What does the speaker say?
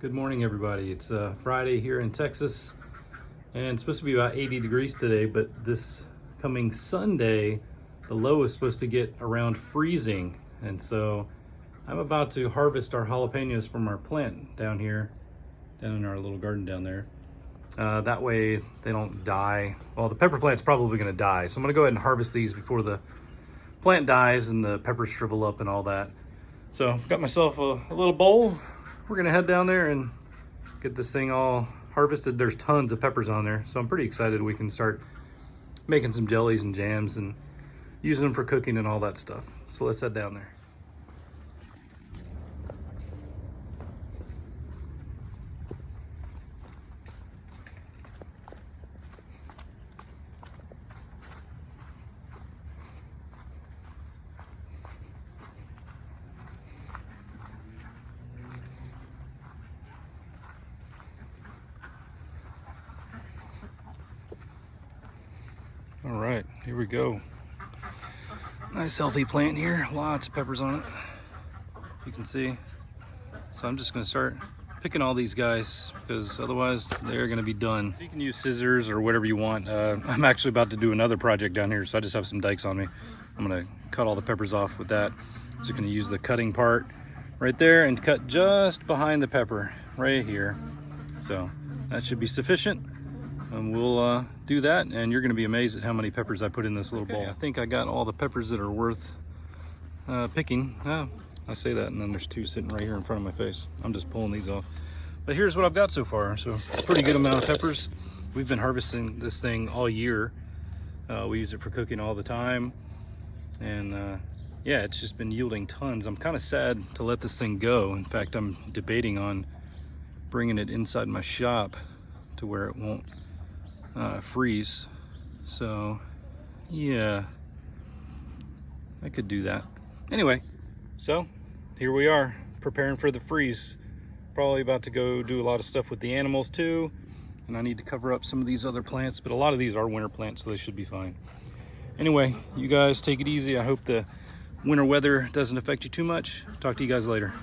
Good morning, everybody. It's Friday here in Texas, and it's supposed to be about 80 degrees today, but this coming Sunday, the low is supposed to get around freezing. And so I'm about to harvest our jalapenos from our plant down here, down in our little garden down there. That way they don't die. Well, the pepper plant's probably gonna die, so I'm gonna go ahead and harvest these before the plant dies and the peppers shrivel up and all that. So I've got myself a little bowl. We're gonna head down there and get this thing all harvested. There's tons of peppers on there, so I'm pretty excited we can start making some jellies and jams and using them for cooking and all that stuff. So let's head down there. All right, here we go. Nice healthy plant here, lots of peppers on it, you can see. So I'm just gonna start picking all these guys because otherwise they're gonna be done. You can use scissors or whatever you want. I'm actually about to do another project down here, so I just have some dikes on me. I'm gonna cut all the peppers off with that. Just gonna use the cutting part right there and cut just behind the pepper right here. So that should be sufficient. And we'll do that, and you're gonna be amazed at how many peppers I put in this little bowl. I think I got all the peppers that are worth picking. I say that, and then there's two sitting right here in front of my face. I'm just pulling these off. But here's what I've got so far. So a pretty good amount of peppers. We've been harvesting this thing all year. We use it for cooking all the time. And yeah, it's just been yielding tons. I'm kind of sad to let this thing go. In fact, I'm debating on bringing it inside my shop to where it won't freeze. So yeah, I could do that. Anyway, so here we are preparing for the freeze. Probably about to go do a lot of stuff with the animals too, and I need to cover up some of these other plants, but a lot of these are winter plants, so they should be fine. Anyway, you guys take it easy. I hope the winter weather doesn't affect you too much. Talk to you guys later.